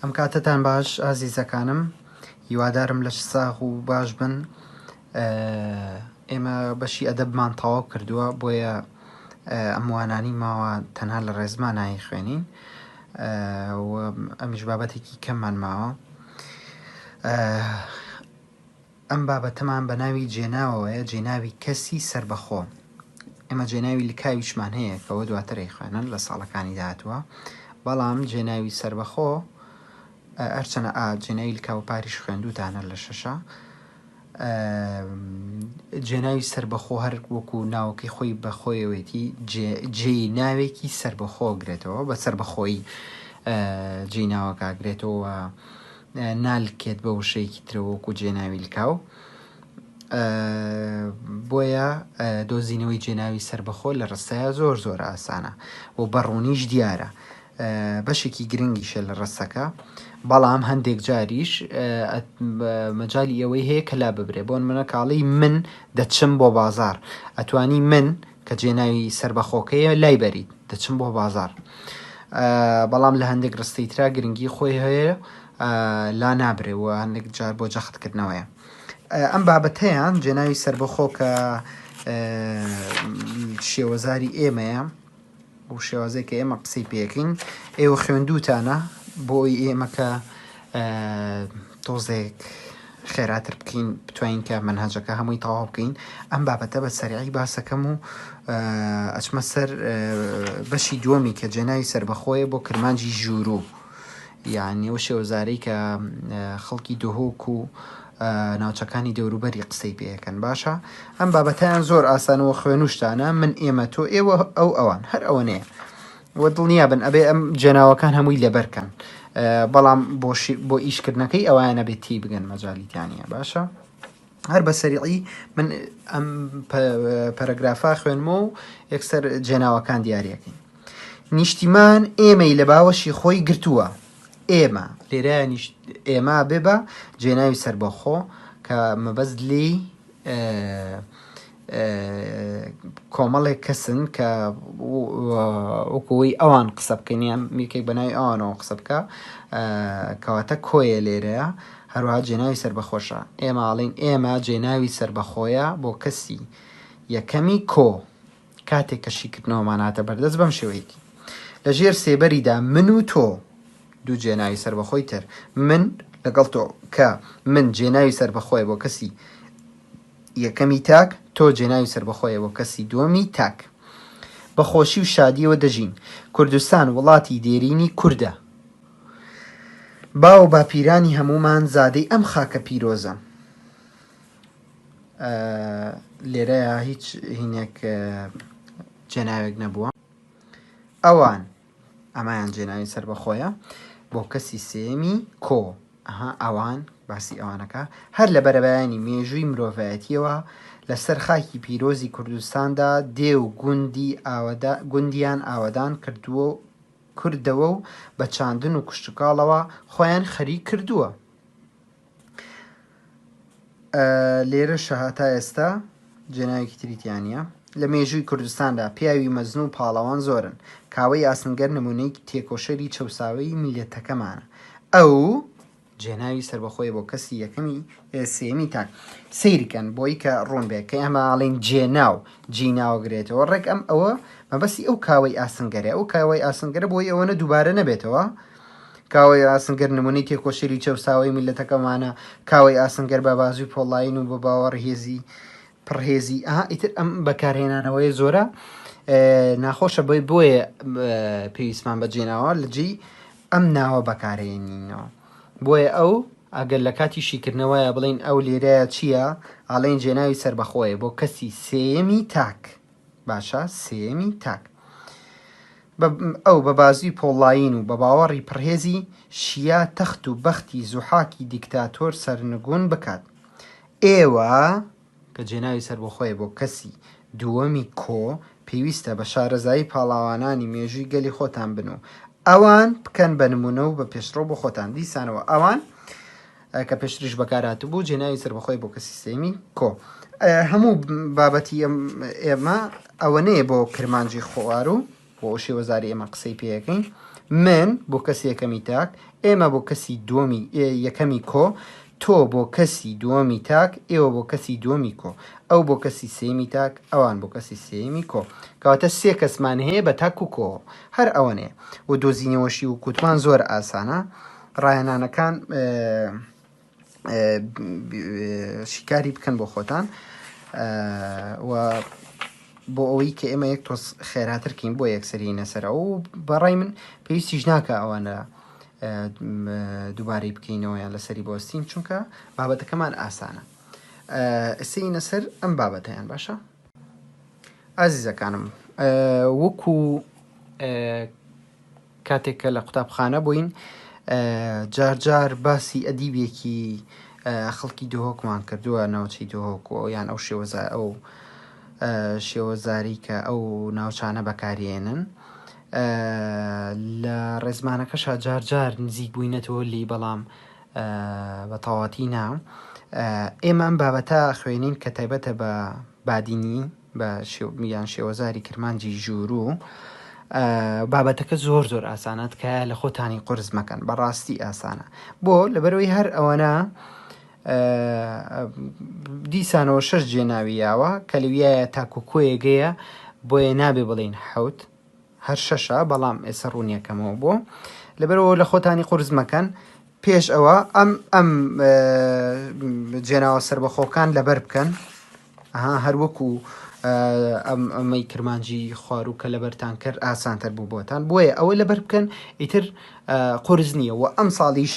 ئەم کاتتان باش ئازیزەکانم، هیوادارم لە ساغ و باش بن. ئێمە بەشی ئەدەبمان تەواو کردووە، بۆیە ئەم وانانی ماوە تەنها لە ڕێزمان نایی خوێنین و ئەمیش بابەتێکی کەممان ماوە. ئەم بابەتەمان بە ناوی جێناوەیە، جێناوی کەسی سربەخۆ. ئێمە جێناوی لکاویشمان هەیە کەەوە دواترەی خوێنن لە ساڵەکانی داهاتووە، بەڵام جێناوی سربەخۆ ئەرچەنە جێناوی لکاو پاریش خوێندووتانە لە شەشە. جێناوی سربەخۆ هەر وەکو ناوەکەی خۆی بەخۆیەوەیەتی جێناوێکی سربەخۆ گرێتەوە، بە سربەخۆی جێناوەکاگرێتەوە، نالکێت بە وشەیەکی ترەوە وەکو جێناوی لکاو. بۆیە دۆزینەوەی جێناوی سربەخۆ لە ڕستەیە زۆر زۆر ئاسانە و بەڕوونیش دیارە، بەشێکی گرنگیشە لە ڕستەکە، بەڵام هەندێک جاریش مەجای ئەوەی هەیە کە لا ببرێ. بۆن منە کاڵی من دەچم بۆ بازار، ئەتوانی من کە جێناوی سربەخۆکەیە لای بەریت دەچم بۆ بازار، بەڵام لە هەندێک ڕستەی ترا گرنگی خۆی هەیە لا نابرێەوە، هەندێک جار بۆ جەختکردنەوەیە. ئەم بابەتەیان جێناوی سربەخۆ کە شێوەزاری ئێمەیە و شێوازەی کە ئێمە قسەی پێکەین، ئێوە خوێندووتانە بۆی ئێمە کە تۆزێک خێراتر بکەین، بتوانین کە منهەجەکە هەمووی تەواو بکەین. ئەم بابەتە بە سەریعی باسەکەم و ئەچمە سەر بەشی دووەمی کە جێناوی سربەخۆیە بۆ کرمانجی ژوورو، یعنی ئەو شێوەزارەی کە خەڵکی دۆهۆک و ناوچەکانی دەوروبەری قسەی پێەکەن. باشە، ئەم بابەتیان زۆر ئاسانەوە خوێنوشتانە، من ئێمە تۆ ئێوە ئەو ئەوان هەر ئەوەنەیە وە دڵنیا بن ئەبێ ئەم جێناوەکان هەمووی لەبەرکەن، بەڵام بۆ ئیشکردنەکەی ئەوانە بێت تی بگەن مەجالیتیانە. باشە، هەر بە سەریعی من ئەم پەرەگرافا خوێنمەوە و یەکسەر جێناوەکان دیارەکەین. نیشتیمان ئێمەی لە باوەشی خۆی گرتووە. ئێمە لێرە ئێمە بێبە جێناوی سربەخۆ کە مەبەست لێی کۆمەڵێک کەسن کە وەکوی ئەوان قسە بکەین، میکێک بەناوی ئەوانەوە قسە بکە، کەواتە کۆیە لێرەیە، هەروەها جێناوی سربەخۆشە. ئێمە ئاڵین ئێمە جێناوی سربەخۆیە بۆ کەسی یەکەمی کۆ، کاتێک کە شیکردنەوەمان هاتە بەردەست بەم شێوەیەکی. لە ژێر سێبەریدا من و تۆ دوو جێناوی سربەخۆی تر، من لەگەڵ تۆ کە من جێناوی سربەخۆیە بۆ کەسی یەکەمی تاک، تۆ جێناوی سربەخۆیە بۆ کەسی دووەمی تاک. بەخۆشی و شادیەوە دەژین. کوردستان وڵاتی دێرینی کووردە. باو باپیرانی هەمومان زادەی ئەم خاکە پیرۆزە. لێرەیە هیچ هینێک جێناوێک نەبووە. ئەوان ئەمایان جێناوی سربەخۆیە بۆ کەسی سێمی کۆ. ئەوان باسی ئەوانەکە هەر لە بەرەبایانی مێژووی مرۆڤایەتیەوە لەسەر خاکی پیرۆزی کوردستاندا دێ و گوندیان ئاوەدان کردەوە و بە چاندن و کوشتکاڵەوە خۆیان خەریک کردووە. لێرە شەهاتا ئێستا جێناوێکی تریتیانە. لە مێژووی کوردستاندا پیاوی مەزن و پاڵەوان زۆرن. کاوەی ئاسنگەر نمونەی تێکۆشەری چەساوی میلەتەکەمانە. ئەو جێناوی سربەخۆی بۆ کەسی یەکەمی سێمی تاک. سیرکەن بۆی کە ڕوون بێت کە ئەمە ئاڵین جێناو جیناوەگرێتەوە. ڕێک ئەم ئەوە مەبەستی ئەو کاوەی ئاسنگەرە، ئەو کاوەی ئاسنگەرە بۆی ئەوەنە دووبارە نەبێتەوە. کاوەی ئاسنگەر نمونەی تێکۆشەری چەساوی میلەتەکەمانە، کاوەی ئاسنگەر بە بازووی پۆڵاین و بە باوەڕ هێزی پڕهێزی. ئیتر ئەم بەکارهێنانەوەی زۆرە ناخۆشە، بۆیە پێویستمان بە جێناوە لەجێی ئەم ناوە بەکارهێنینەوە. بۆیە ئەو ئەگەر لە کاتی شیکردنەوەیە بڵین ئەو لێرەیە چییە، ئاڵین جێناوی سربەخۆیە بۆ کەسی سێمی تاک. باشە، سێمی تاک. ئەو بە بازوی پۆڵاین و بە باوەڕی پڕهێزی شیا تەخت و بەختی زوحاکی دیکتاتۆر سەرنگون بکات. ئێوە کە جێناوی سربەخۆیە بۆ کەسی دووەمی کۆ پێویستە بە شارەزایی پاڵاوانانی مێژووی گەلی خۆتان بن و ئەوان بکەن بە نمونە و بە پێشڕۆ بۆ خۆتان. دیسانەوە ئەوان کە پێشتریش بەکارات بوو جێناوی سربەخۆی بۆ کەسی سێمی کۆ. هەموو بابەتی ئێمە ئەوەنەیە بۆ کرمانجی خۆوار و بۆ شێوەزاری ئێمە قسەی پێەکەین. من بۆ کەسی یەکەمی تاک، ئێمە بۆ کەسی دووەمی یەکەمی کۆ، تۆ بۆ کەسی دووەمی تاک، ئێوە بۆ کەسی دووەمی کۆ، ئەو بۆ کەسی سێمی تاک، ئەوان بۆ کەسی سێمی کۆ. کەواتە سێ کەسمان هەیە بە تاک و کۆ، هەر ئەوەنەیە و دۆزینەوەشی و کووتمان زۆر ئاسانە. ڕاهێنانەکان شیکاری بکەن بۆ خۆتان و بۆ ئەوەی کە ئێمە یەک تۆس خێراترکەین بۆ یەکسەرینە سەرەوە و بەڕای من پێویستیش ناکە ئەوانە دووبارەی بکەینەوە یان لەسەری بۆستین، چونکە بابەتەکەمان ئاسانە. ئەسینە سەر ئەم بابەتەیان باشە. ئازیزەکانم، وەکو کاتێککە لە قوتابخانە بووین جارجار باسی ئەدیبێکی خەڵکی دۆهۆکمان کردووە، ناوچەی دۆهۆک و یان ئەو ئەو شێوەزاری کە ئەو ناوچانە بەکارێنن لە ڕێزمانەکەشا جارجار نزیک بووینەتەوە لی، بەڵام بە تەواتی نا. ئێمە ئەم بابەتە خوێنین کە تایبەتە بە بادینی بە یان شێوەزاری کرمانجی ژوورو. بابەتەکە زۆر زۆر ئاسانەت کە لە خۆتانی قورس مەکەن، بەڕاستی ئاسانە بۆ لەبەرەوەی هەر ئەوەنە دیسانەوە 6 جێناویاوە کە لەویایە تاکوکۆیەگەیە بۆیە نابێ بڵین حوت، هەر 6ە، بەڵام ئێستا ڕوونیەکەمەوە بۆ لەبەرەوە لە خۆتانی قورس مەکەن. پێش ئەوە ئەم جێناوە سربەخۆکان لەبەر بکەن، هەروەکو ئەمەی کرمانجی خواروو کە لەبەرتان کرد ئاسانتر بوو بۆتان، بۆیە ئەوە لەبەر بکەن ئیتر قورس نییە و ئەم ساڵیش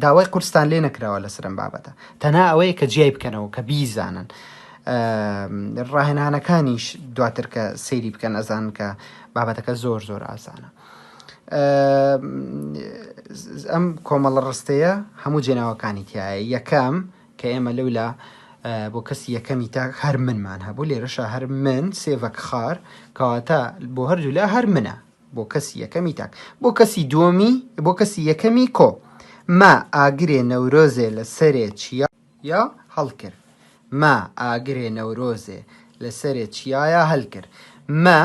داوای قورستان لێ نەکراوە لەسرم بابەتە، تەنها ئەوەیە کە جیای بکەنەوە کە بیزانن. ڕاهێنانەکانیش دواتر کە سەیری بکەن ئەزانن کە بابەتەکە زۆر زۆر ئاسانە. ئەم کۆمەڵە ڕستەیە هەموو جێناوەکانی تایە. یەکەم کە ئێمە لەولا بۆ کەسی یەکەمی تاک هەر منمان هەبوو، لێرەشە هەر من سێڤەک خار کەواتە بۆ هەردوو لا هەر منە بۆ کەسی یەکەمی تاک. بۆ کەسی دووەمی بۆ کەسی یەکەمی کۆ، ما ئاگرێ نەورۆزێ لە سەرێ چیا یا هەڵکرد، ما ئاگرێ نەورۆزێ لە سەرێ چیایە هەلکرد. ما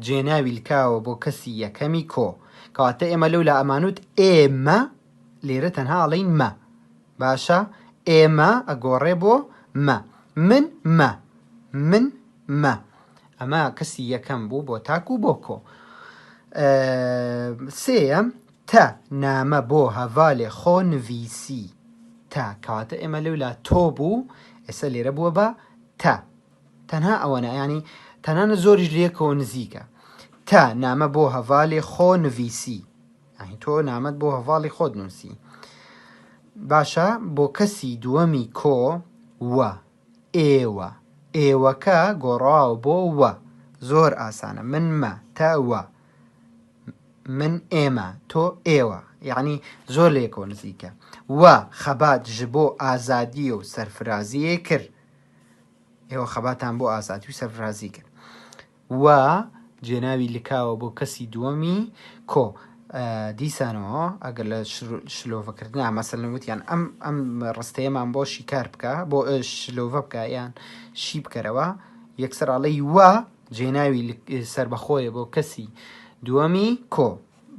جێناوی لکاوە بۆ کەسی یەکەمی کۆ، کەواتە ئێمە لەولا ئەمانوت ئێمە، لێرە تەنها ئەڵێین مە، باشە؟ ئێمە ئەگۆڕێ بۆ مە، من مە، من مە، ئەمە کەسی یەکەم بوو بۆ تاک و بۆ کۆ. سێەم تە نامە بۆ هەڤالێ خۆ نڤیسی، تا کەواتە ئێمە لەولا تۆ بوو، ئێستا لێرە بووە بە تە، تەنها ئەوەنە، ینی تەنانە زۆریش لێکەوە نزیکە. تا نامە بۆ هەڤالێ خۆ نڤیسی، ئەنی تۆ نامەت بۆ هەڤاڵی خۆت نووسی. باشە، بۆ کەسی دووەمی کۆ وە، ئێوە، ئێوەکە گۆڕاوە بۆ وە، زۆر ئاسانە، من مە تا وە، من ئێمە تۆ ئێوە، یعنی زۆر لێکەوە نزیکە. وە خەبات ji بۆ ئازادی و سەرفرازیە کرد، ئێوە خەباتان بۆ ئازادی و سەرفرازی کرد. وە جێناوی لکاوە بۆ کەسی دووەمی کۆ. دیسانەوە ئەگەر لە شلۆڤەکردنا مەسەلەن وتیان ئەم ڕستەیەمان بۆ شیکار بکە، بۆ شلۆڤە بکە یان شی بکەرەوە، یەکسەر ئەڵێی وە جێناوی سربەخۆیە بۆ کەسی دووەمی کۆ.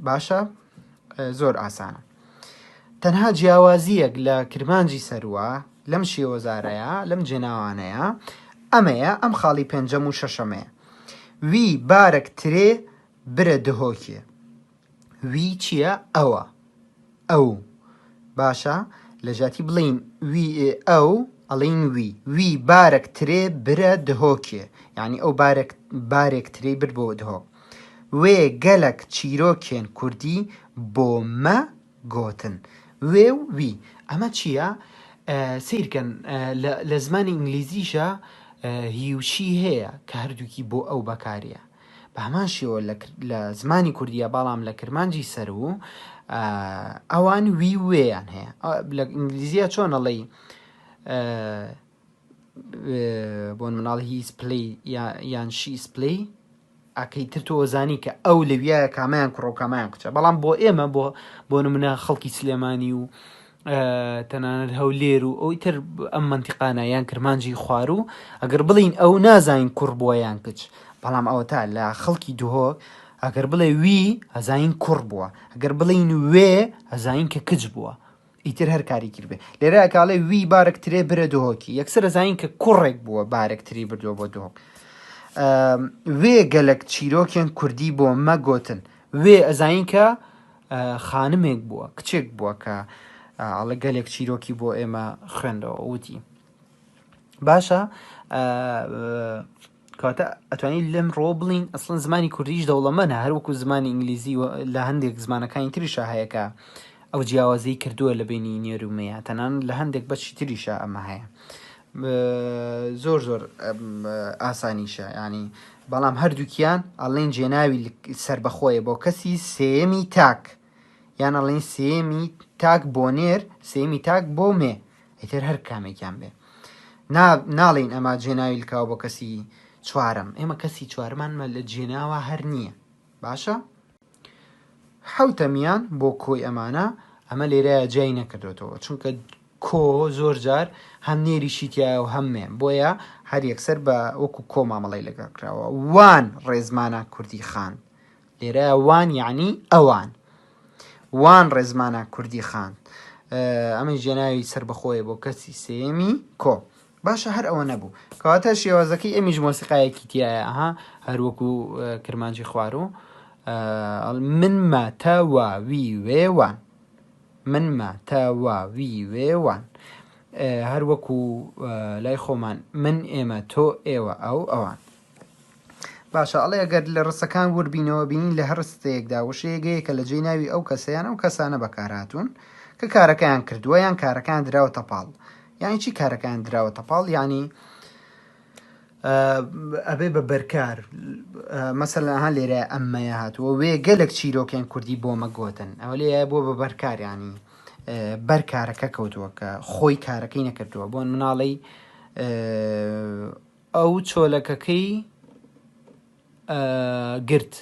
باشە، زۆر ئاسانە. تەنها جیاوازیەک لە کرمانجی سەروە لەم شێوەزارەیە، لەم جێناوانەیە ئەمەیە، ئەم خاڵی پێنجەم و شەشەمەیە. وی بارێک ترێ برە دهۆکێ. وی چییە؟ ئەوە، ئەو، باشە؟ لە ژاتی بڵین وی ئەو ئەڵین وی، وی بارێک ترێ برە دهۆکێ، یعنی ئەو بارێک ترێ بر بۆ دهۆک. وێ گەلک چیرۆکێن کوردی بۆ مە گۆتن. وێ و وی ئەمە چییە؟ سیرکەن لە زمانی ئینگلیزیشە هیوشی هەیە کە هەردووکی بۆ ئەو بەکارە، بە هەمان شێوە لە زمانی کوردیە، بەڵام لە کرمانجی سەر و ئەوان وی وێیان هەیە. لە ئینگلیزیە چۆن ئەڵێی بۆن مناڵ هیز پلی یان شیز پلی، ئەکەیتر تۆ ئۆزانی کە ئەو لەویایە کامیان کوڕە و کامیان کچە، بەڵام بۆ ئێمە بۆ نمونە خەڵکی سلێمانی و تەنانەت هەولێر و ئەوی تر ئەم منتیقانە یان کرمانجی خوار و ئەگەر بڵین ئەو نازانین کوڕ بووە یان کچ، بەڵام ئەوە تا لە خەڵکی دهۆک ئەگەر بڵێ وی ئەزانین کوڕ بووە، ئەگەر بڵین وێ ئەزانین کە کچ بووە، ئیتر هەر کاری کرد بێ. لێرە کاڵێ وی بارەکترێ برە دۆکی، یەکسەر ئەزانین کە کوڕێک بووە بارەکتری بردووە بۆ دۆک. وێ گەلک چیرۆکیان کوردی بۆ مەگوتن، وێ ئەزانین کە خانمێک بووە، کچێک بووە کە ئەڵە گەلێک چیرۆکی بۆ ئێمە خوێندەوە وتی. باشە کاتە ئەتوانین لەم ڕۆ بڵین ئەسڵن زمانی کوردیش دەوڵەمەنە، هەروەکو زمانی ئینگلیزی لە هەندێک زمانەکانی تریشە هەیەکە ئەو جیاوازەی کردووە لە بینی نێرومەیە، تەنان لە هەندێک بەشی تریشە ئەمە هەیە. زۆر زۆر ئاسانیشە، ینی بەڵام هەردووکیان ئەڵێن جێناوی سربەخۆیە بۆ کەسی سێمی تاک، یان ئەڵێن سێمی تاک بۆ نێر، سێمی تاک بۆ مێ، ئیتر هەر کامێکیان بێ. ناڵین ئەمە جێناوی لکاو بۆ کەسی چوارم، ئێمە کەسی چوارمانمە لە جێناوە هەر نییە. باشە حوتەمیان بۆ کۆی ئەمانە ئەمە لێرەیە جای نەکردوێتەوە، چونکە کۆ زۆر جار هەم نێریشی تایە و هەممێ، بۆیە هەر یەکسەر بە وەکو کۆ مامەڵی لەگەکراوە. وان ڕێزمانە کوردی خان، لێرەیە وان یعنی ئەوان، وان ڕێزمانە کوردی خان، ئەمە جێناوی سربەخۆیە بۆ کەسی سێمی کۆ. باشە هەر ئەوە نەبوو کەواتە شێوازەکەی ئەمیش مۆسیقایەکی تایە، هەروەکو کرمانجی خوارۆ منمە تەواوی وێوان، منمە تەواوی وێوان، هەروەکو لای خۆمان من ئێمە تۆ ئێوە ئەو ئەوان. باشە ئەڵێ ئەگەر لە ڕستەکان وەربینەوە بینین لە هەر ڕستەیەکدا وشەیەگەیە کە لە جێی ناوی ئەو کەسەیان ئەو کەسانە بەکارهاتوون کە کارەکەیان کردووە یان کارەکان دراوە تەپاڵ. یانی چی کارەکان دراوە تەپاڵ؟ ینی ئەبێ بە بەرکار، مەسەلەن لێرە ئەممەیە هاتووە وێ گەلک چیرۆکیان کوردی بۆ مەگوتن، ئەوە لێ بۆ بە بەرکار، ینی بەرکارەکە کەوتووە کە خۆی کارەکەی نەکردووە. بۆ مناڵی ئەو چۆلەکەکەی گرت،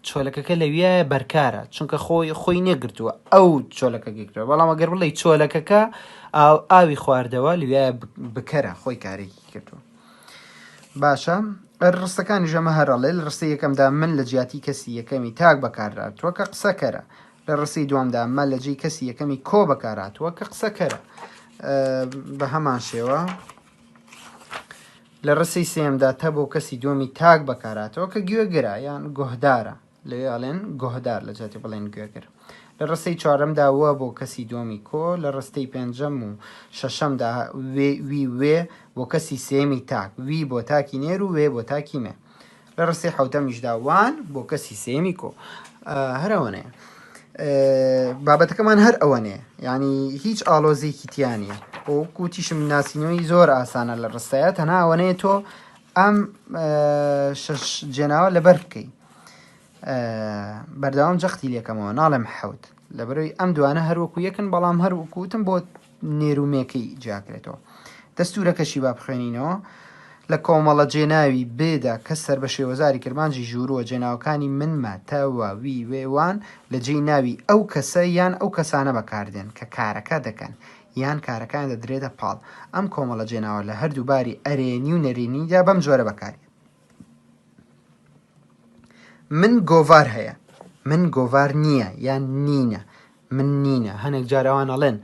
چۆلەکەکە لەویە بەرکارە چونکە خۆی نێگرتووە، ئەو چۆلەکە گرتووە. بەڵام ئەگەر بڵێ چۆلەکەکە ئاوی خواردەوە لەویە بکەرە، خۆی کارێکی کردووە. باشە ڕستەکانی ژەمە هەرەڵێ لە ڕستی یەکەمدا من لە جیاتی کەسی یەکەمی تاک بەکارداتوە کە قسەکەرە، لە ڕستی دوامدا مە لە جێی کەسی یەکەمی کۆ بەکاراتوە کە قسەکەرە. بە هەمان شێوە لە ڕستی سێمدا تە بۆ کەسی دومی تاک بەکاراتەوە کە گوێگرە یان گۆهدارە، لەوێ ئەڵێن گۆهدار لە جاتی بڵێن گوێگر. لە ڕستەی چوارەمدا وە بۆ کەسی دومی کۆ، لە ڕستەی پێنجەم و شەشەمدا وێ بۆ کەسی سێمی تاک، وی بۆ تاکی نێر و وێ بۆ تاکی مێ. لە ڕستی حوتەمیشدا وان بۆ کەسی سێمی کۆ. هەر ئەوەنەیە بابەتەکەمان، هەر ئەوەنەیە، ینی هیچ ئالۆزێکی تیانە. وەکو تیشم ناسینەوەی زۆر ئاسانە لە ڕستەیە، تەنها ئەوەنەیە تۆ ئەم شەش جێناوە لەبەر بکەی، بەردەوام جەختی لێکەمەوە ناڵێم حەوت، لەبەرەوەی ئەم دوانە هەروەکو یەکن، بەڵام هەروەکوتم بۆ نێرومێکەی جاکرێتەوە. دەستورەکەشی با بخوێنینەوە. لە کۆمەڵە جێناوی بێدا کە سەر بە شێوەزاری کرمانجی ژوورۆ جێناوەکانی منمە تەوا وی وێوان لە جێی ناوی ئەو کەسە یان ئەو کەسانە بەکاردێن کە کارەکە دەکەن یان کارەکان دەدرێتە پاڵ. ئەم کۆمەڵە جێناوە لە هەردوو باری ئەرێنی و نەرێنیدا بەم جۆرە بەکاری. من گۆڤار هەیە، من گۆڤار نییە یان نینە، من نینە. هەنێک جاراوان ئەڵێن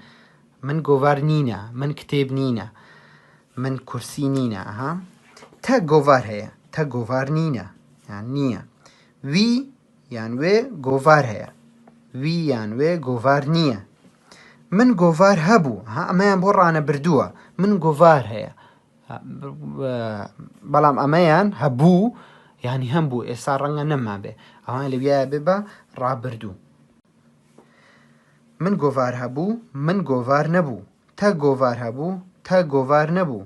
من گۆڤار نینە، من کتێب نینە، من کورسی نینە. تە گۆڤار هەیە، تە گۆڤار نینە یان نییە. وی یان وێ گۆڤار هەیە، وی یان وێ گۆڤار نییە. من گۆڤار هەبوو، ئەمەیان بۆ ڕانە بردووە، من گۆڤار هەیە، بەڵام ئەمەیان هەبوو یانی هەم بوو، ئێستا ڕەنگە نەما بێ، ئەوان لەویە بێ بە ڕابردوو. من گۆڤار هەبوو، من گۆڤار نەبوو، تە گۆڤار هەبوو، تە گۆڤار نەبوو.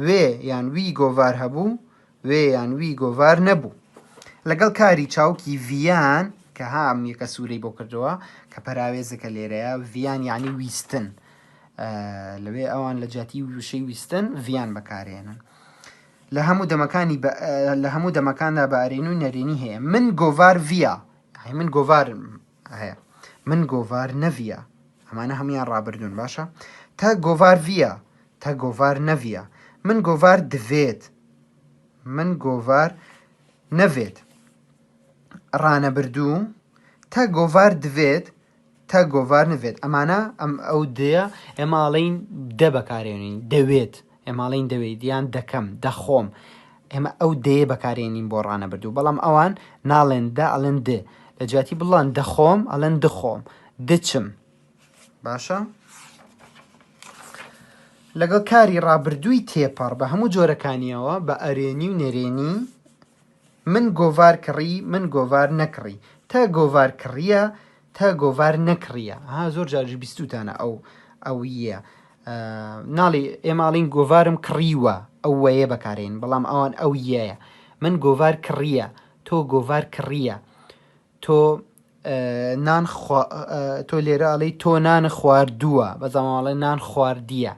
وێ یان وی گۆڤار هەبوو، وێ یان وی گۆڤار نەبوو. لەگەڵ کاری چاوکی ڤیان کە هام یەکە سوورەی بۆ کردەوە کە پەراوێزەکە لێرەیە، ڤیان یعنی ویستن، لەوێ ئەوان لە جاتی وشەی ویستن ڤیان بەکارێنن. لە هەموو دەمەکاندا بە ئەرێنی و نەرێنی هەیە. من گۆڤار ڤیە، من گۆڤار هەیە، من گۆڤار نەڤیە، ئەمانە هەمویان ڕابردوون. باشە تە گۆڤار ڤیە، تە گۆڤار نەڤیە. من گۆڤار دەوێت، من گۆڤار نەوێت. ڕانەبردوو تا گۆڤار دوێت تا گۆڤار نوێت ئەمانە ئەو دەیە ئێماڵین دە بەکارێنین دەوێت ئێماڵین دەوێت یان دەکەم دەخۆم ئێمە ئەو دەیە بەکارێنین بۆ ڕانەبردوو بەڵام ئەوان ناڵێن دە ئەڵێن دێ لە جیاتی بڵان دەخۆم ئەڵێن دخۆم دچم باشە لەگەڵ کاری ڕابردووی تێپەڕ بە هەموو جۆرەکانیەوە بە ئەرێنی و نێرێنی من گۆڤار کڕی من گۆڤار نەکڕی تا گۆڤار کڕیە تا گۆڤار نەکڕیە ها زۆر جارژ بیستوتانە ئەو یە ناڵی ئێماڵین گۆڤارم کڕیوە ئەو وەیە بەکارێن بەڵام ئەوان ئەو یەیە من گۆڤار کڕیە تۆ گۆڤار کڕیە تۆ تۆ لێرە ئەڵەی تۆ نان خواردووە بەزەماڵی نان خواردیە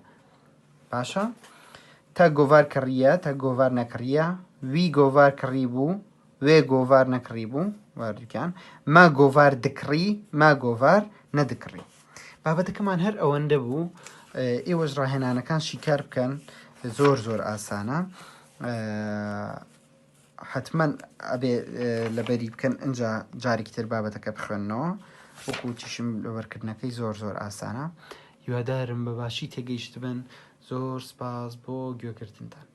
باشە تا گۆڤار کڕیە تا گۆڤار نەکڕیە وی گۆڤار کڕی بوو وێ گۆڤار نەکڕی بوو واردووکیان ما گۆڤار دکڕی ما گۆڤار نەدکڕی بابەتەکەمان هەر ئەوەندە بوو ئێوەش ڕاهێنانەکان شیکار بکەن زۆر زۆر ئاسانە حتمما ئەبێ لەبەری بکەن ئەجا جارێکی تر بابەتەکە بخوێنەوە وەکو تیشم لەبەرکردنەکەی زۆر زۆر ئاسانە هیوادارم بە باشی تێگەیشت بن زۆر سپاس بۆ گوێکردنتان